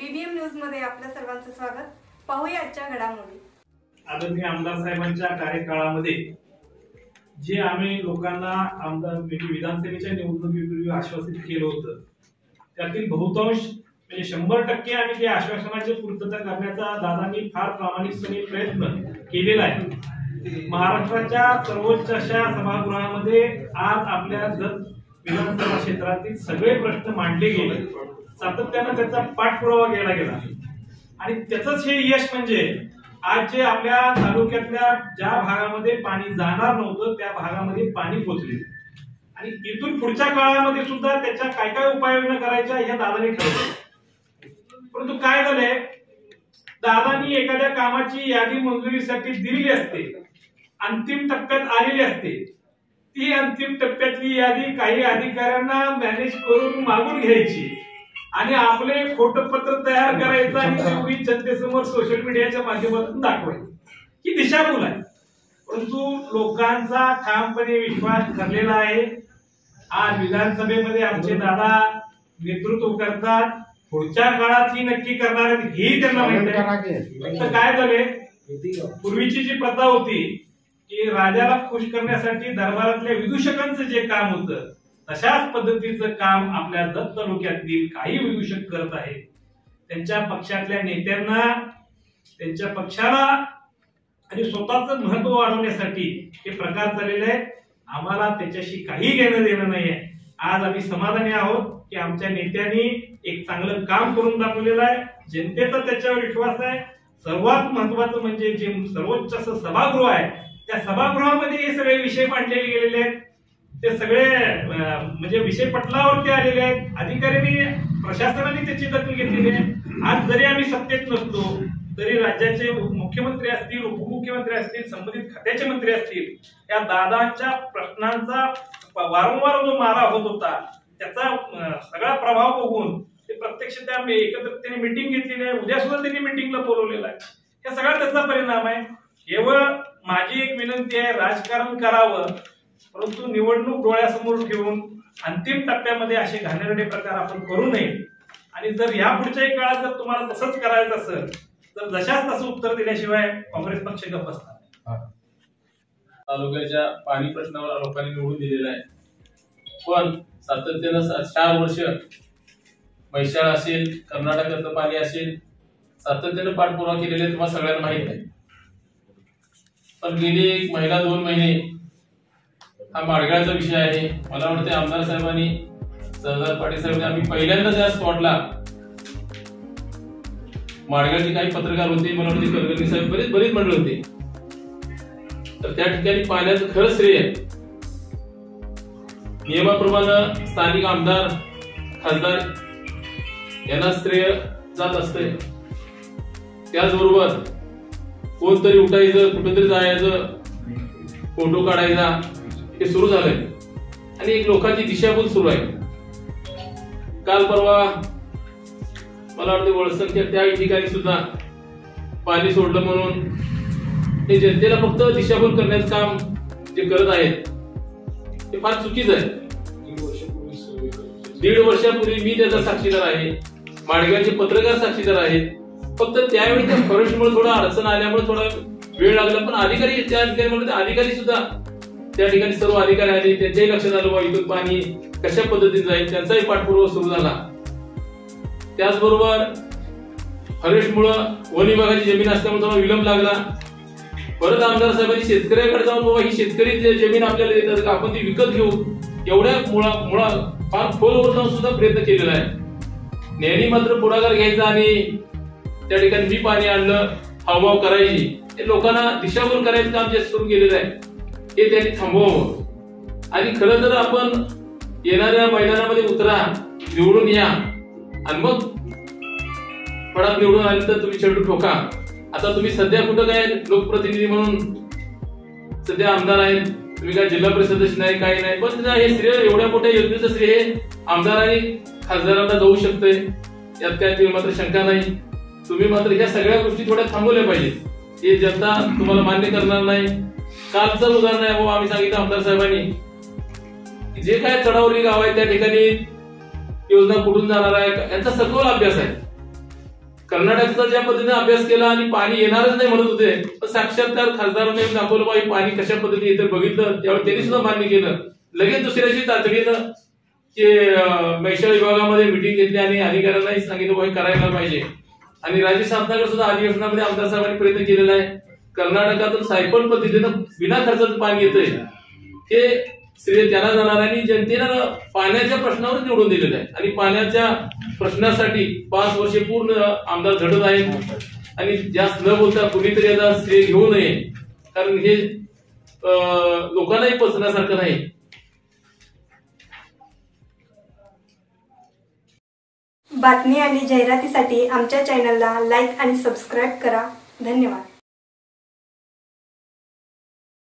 BBM news मध्ये आपल्या सर्वांचं स्वागत. पाहूया आजच्या घडामोडी. आदरणीय आमदार साहेबांच्या कार्यकाळामध्ये जे आम्ही लोकांना आमदार विधानसभेच्या निवडणुकीपूर्वी आश्वासित केलं होतं त्यातील बहुतांश म्हणजे 100% आम्ही त्या आश्वासनाची पूर्तता करण्याचा दादांनी फार प्रामाणिकपणे प्रयत्न केलेला आहे. महाराष्ट्राच्या सर्वोच्च अशा सभागृहामध्ये आज आपल्या विधानसभा क्षेत्रातील सगळे प्रश्न मांडले गेले. सातत्यानं त्याचा पाठपुरावा केला गेला आणि त्याचंच हे यश म्हणजे आज जे आपल्या तालुक्यातल्या ज्या भागामध्ये पाणी जाणार नव्हतं त्या भागामध्ये पाणी पोहोचले आणि इथून पुढच्या काळामध्ये सुद्धा त्याच्या काय काय उपाययोजना करायच्या ह्या दादांनी ठरवलं. परंतु काय झालंय, दादांनी एखाद्या कामाची यादी मंजुरीसाठी दिलेली असते, अंतिम टप्प्यात आलेली असते, ती अंतिम टप्प्यातली यादी काही अधिकाऱ्यांना मॅनेज करून मागून घ्यायची आणि आपले फोटोपत्र तयार करायचं आणि जनतेसमोर सोशल मीडियाच्या माध्यमातून दाखवायचं ही दिशाभूल आहे. परंतु लोकांचा ठामपणे विश्वास ठरलेला आहे. आज विधानसभेमध्ये आमचे दादा नेतृत्व करतात, पुढच्या काळात ही नक्की करणार आहेत हेही त्यांना माहिती आहे. फक्त काय झाले, पूर्वीची जी प्रथा होती की राजाला खुश करण्यासाठी दरबारातल्या विदूषकांचं जे काम होतं तशाच पद्धतीचं काम आपल्या जत तालुक्यातील काही विदूषक करत आहेत. त्यांच्या पक्षातल्या नेत्यांना, त्यांच्या पक्षाला आणि स्वतःच महत्व वाढवण्यासाठी हे प्रकार चाललेले आहेत. आम्हाला त्याच्याशी काही घेणं देणं नाहीये. आज आम्ही समाधानी आहोत की आमच्या नेत्यांनी एक चांगलं काम करून दाखवलेलं आहे. जनतेचा त्याच्यावर विश्वास आहे. सर्वात महत्वाचं म्हणजे जे सर्वोच्च असं सभागृह आहे त्या सभागृहामध्ये हे सगळे विषय मांडलेले गेलेले आहेत. ते सगळे म्हणजे विषय पटलावरती आलेले आहेत. अधिकाऱ्यांनी, प्रशासनाने त्याची दखल घेतलेली आहे. आज जरी आम्ही सत्तेत नसतो तरी राज्याचे मुख्यमंत्री असतील, उपमुख्यमंत्री असतील, संबंधित खात्याचे मंत्री असतील, या दादांच्या प्रश्नांचा वारंवार जो मारा होत होता त्याचा सगळा प्रभाव बघून ते प्रत्यक्ष त्या एकत्रितपणे मिटिंग घेतलेली आहे. उद्या सुद्धा त्यांनी मिटिंगला बोलवलेलं आहे. हे सगळा त्याचा परिणाम आहे. केवळ माझी एक विनंती आहे, राजकारण करावं परंतु निवडणूक डोळ्यासमोर ठेवून अंतिम टप्प्यामध्ये असे घाणेरडे प्रकार आपण करू नये. आणि जर यापुढच्याही काळात जर तुम्हाला तसंच करायचं असेल तर जशाच तसं उत्तर दिल्याशिवाय काँग्रेस पक्ष गप्प बसणार नाही. तालुक्याच्या पाणी प्रश्नावर लोकांनी निवडून दिलेला आहे, पण सातत्यानं 4 वर्ष म्हैसाळ असेल, कर्नाटकातलं पाणी असेल, सातत्यानं पाठपुरावा केलेले तुम्हाला सगळ्यांना माहित आहे. पण गेली 1 महिना 2 महिने हा माडगाळचा विषय आहे. मला वाटतं आमदार साहेबांनी, सरदार पाटील साहेबांनी, आम्ही पहिल्यांदा त्या स्पॉटला माडगाळचे काही पत्रकार होते, मला वाटते कलगर्णी साहेब, बरेच मंडळ होते, तर त्या ठिकाणी पाण्याचं खरं श्रेय नियमाप्रमाणे स्थानिक आमदार, खासदार यांना श्रेय जात असते. त्याचबरोबर कोणतरी उठायचं, कुठेतरी जायचं, फोटो काढायचा हे सुरू झालंय आणि एक लोकांची दिशाभूल सुरू आहे. काल परवा मला वाटतं वळसंख्या त्या ठिकाणी सुद्धा पाणी सोडलं म्हणून हे जनतेला फक्त दिशाभूल करण्याचं काम जे करत आहेत ते फार चुकीचं आहे. 1.5 वर्षापूर्वी मी त्याचा साक्षीदार आहे, माडगावचे पत्रकार साक्षीदार आहेत. फक्त त्यावेळी त्या फॉरेस्टमुळे थोडा अडचण आल्यामुळे थोडा वेळ लागला, पण अधिकारी त्या ठिकाणी म्हणून अधिकारी सुद्धा त्या ठिकाणी सर्व अधिकारी आले, त्यांच्याही लक्षात आलं बा इथून पाणी कशा पद्धतीने जाईल, त्यांचाही पाठपुरावा सुरू झाला. त्याचबरोबर फॉरेस्टमुळं वन विभागाची जमीन असल्यामुळे थोडा विलंब लागला. परत आमदार साहेबांनी शेतकऱ्याकडे जाऊन बाबा ही शेतकरी जमीन आपल्याला देतात का, आपण ती विकत घेऊ, एवढ्या मुळा फार खोलवर जाऊन सुद्धा प्रयत्न केलेला आहे. नेहमी मात्र पुढाकार घ्यायचा आणि त्या ठिकाणी मी पाणी आणलं, हावभाव करायची, हे लोकांना दिशाभूल करायचं काम जे सुरू केलेलं आहे हे त्यांनी थांबवावं. आणि खरं तर आपण येणाऱ्या मैदानामध्ये उतरा, निवडून या आणि मग फळात निवडून आले तर तुम्ही चेंडू ठोका. आता तुम्ही सध्या कुठं काय लोकप्रतिनिधी म्हणून सध्या आमदार आहेत, तुम्ही काय जिल्हा परिषद सदस्य नाही, काही नाही, पण हे श्रेय एवढ्या मोठ्या योजनेचं श्रेय आमदार आणि खासदारांना जाऊ शकते, यात काय मात्र शंका नाही. तुम्ही मात्र या सगळ्या गोष्टी थोड्या थांबवल्या पाहिजेत. हे जनता तुम्हाला मान्य करणार नाही. कालचं उदाहरण आहे, आम्ही सांगितलं आमदार साहेबांनी जे काय चढावरी गाव आहे त्या ठिकाणी योजना कुठून जाणार आहे यांचा सखोल अभ्यास आहे. कर्नाटकचा ज्या पद्धतीने अभ्यास केला आणि पाणी येणारच नाही म्हणत होते, पण साक्षात्कार खासदारांनी दाखवलं बाई पाणी कशा पद्धतीने येतं बघितलं, त्यावेळी त्यांनी सुद्धा मान्य केलं. लगेच दुसऱ्या दिवशी तातडीनं महसूल विभागामध्ये मिटिंग घेतली आणि अधिकाऱ्यांनाही सांगितलं बाई करायला पाहिजे. आणि राज्य शासनाकडे सुद्धा अधिवेशनामध्ये आमदार साहेबांनी प्रयत्न केलेला आहे. कर्नाटकातून सायकल पद्धतीनं बिना खर्चाचं पाणी येतंय, हे श्रेय त्यांना जाणार आणि जनतेनं पाण्याच्या प्रश्नावर निवडून दिलेलं आहे. आणि पाण्याच्या प्रश्नासाठी 5 वर्षे पूर्ण आमदार झटत आहेत. आणि जास्त न बोलता कुणीतरी याचा श्रेय घेऊ नये, कारण हे लोकांनाही पचण्यासारखं नाही. बातमी आणि जाहिरातीसाठी आमच्या चॅनलला लाईक आणि सबस्क्राईब करा. धन्यवाद.